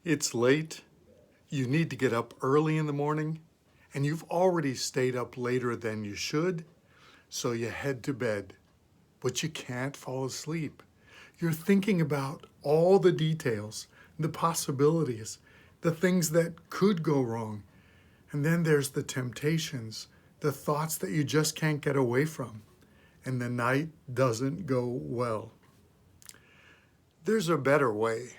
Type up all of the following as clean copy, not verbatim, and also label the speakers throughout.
Speaker 1: It's late, you need to get up early in the morning, and you've already stayed up later than you should, so you head to bed, but you can't fall asleep. You're thinking about all the details, the possibilities, the things that could go wrong. And then there's the temptations, the thoughts that you just can't get away from, and the night doesn't go well. There's a better way.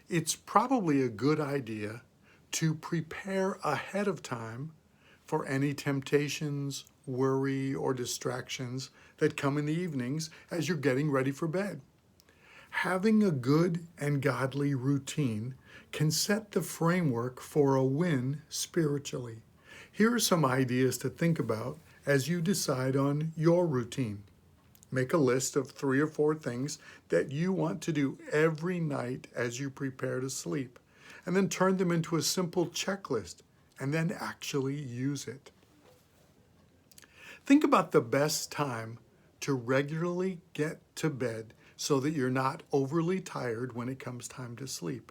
Speaker 1: It's probably a good idea to prepare ahead of time for any temptations, worry, or distractions that come in the evenings as you're getting ready for bed. Having a good and godly routine can set the framework for a win spiritually. Here are some ideas to think about as you decide on your routine. Make a list of 3 or 4 things that you want to do every night as you prepare to sleep, and then turn them into a simple checklist, and then actually use it. Think about the best time to regularly get to bed so that you're not overly tired when it comes time to sleep,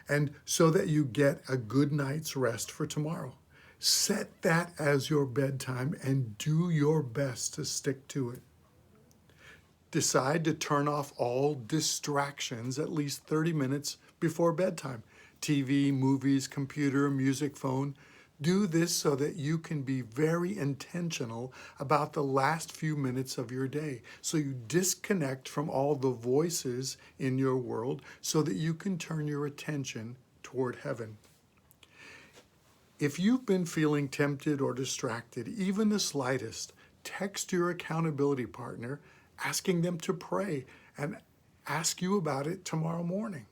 Speaker 1: and so that you get a good night's rest for tomorrow. Set that as your bedtime and do your best to stick to it. Decide to turn off all distractions at least 30 minutes before bedtime. TV, movies, computer, music, phone. Do this so that you can be very intentional about the last few minutes of your day. So you disconnect from all the voices in your world so that you can turn your attention toward heaven. If you've been feeling tempted or distracted, even the slightest, text your accountability partner asking them to pray and ask you about it tomorrow morning.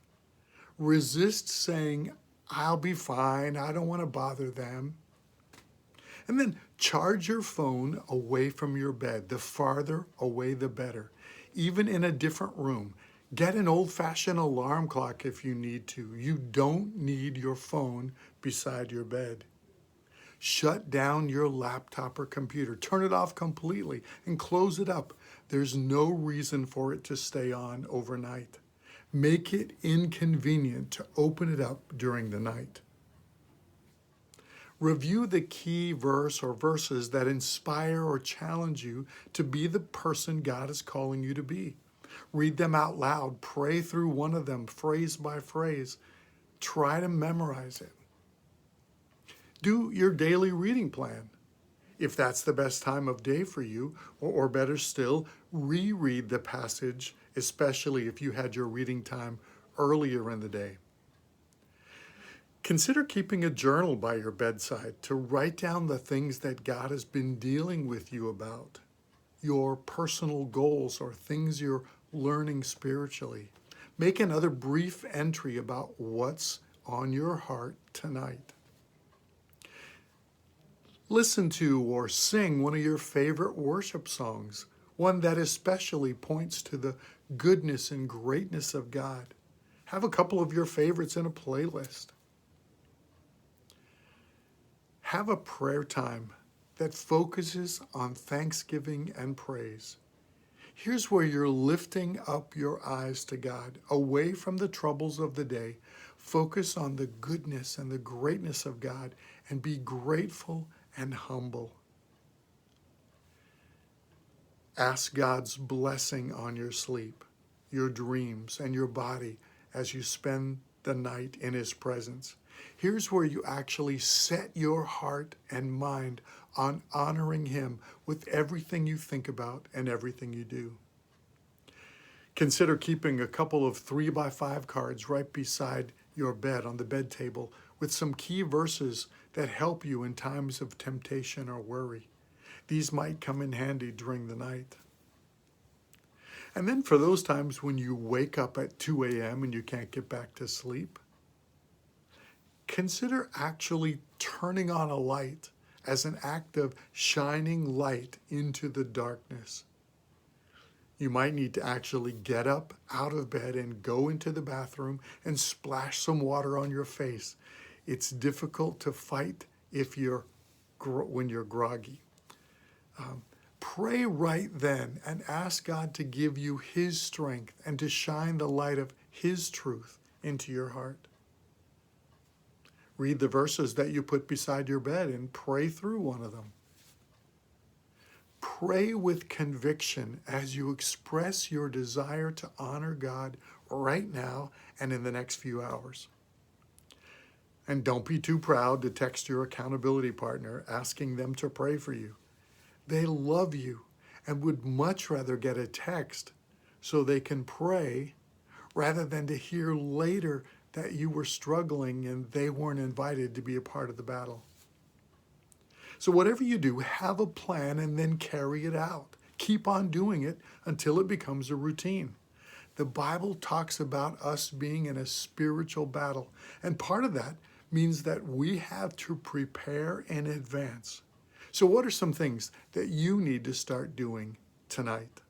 Speaker 1: Resist saying, I'll be fine, I don't want to bother them. And then charge your phone away from your bed. The farther away, the better. Even in a different room. Get an old-fashioned alarm clock if you need to. You don't need your phone beside your bed. Shut down your laptop or computer. Turn it off completely and close it up. There's no reason for it to stay on overnight. Make it inconvenient to open it up during the night. Review the key verse or verses that inspire or challenge you to be the person God is calling you to be. Read them out loud. Pray through one of them, phrase by phrase. Try to memorize it. Do your daily reading plan, if that's the best time of day for you, or better still, reread the passage, especially if you had your reading time earlier in the day. Consider keeping a journal by your bedside to write down the things that God has been dealing with you about, your personal goals or things you're learning spiritually. Make another brief entry about what's on your heart tonight. Listen to or sing one of your favorite worship songs, one that especially points to the goodness and greatness of God. Have a couple of your favorites in a playlist. Have a prayer time that focuses on thanksgiving and praise. Here's where you're lifting up your eyes to God, away from the troubles of the day. Focus on the goodness and the greatness of God and be grateful and humble. Ask God's blessing on your sleep, your dreams, and your body as you spend the night in His presence. Here's where you actually set your heart and mind on honoring Him with everything you think about and everything you do. Consider keeping a couple of 3x5 cards right beside your bed on the bed table with some key verses that help you in times of temptation or worry. These might come in handy during the night. And then for those times when you wake up at 2 a.m. and you can't get back to sleep, consider actually turning on a light as an act of shining light into the darkness. You might need to actually get up out of bed and go into the bathroom and splash some water on your face. It's difficult to fight when you're groggy. Pray right then and ask God to give you His strength and to shine the light of His truth into your heart. Read the verses that you put beside your bed and pray through one of them. Pray with conviction as you express your desire to honor God right now and in the next few hours. And don't be too proud to text your accountability partner asking them to pray for you. They love you and would much rather get a text so they can pray rather than to hear later that you were struggling and they weren't invited to be a part of the battle. So whatever you do, have a plan and then carry it out. Keep on doing it until it becomes a routine. The Bible talks about us being in a spiritual battle, and part of that means that we have to prepare in advance. So what are some things that you need to start doing tonight?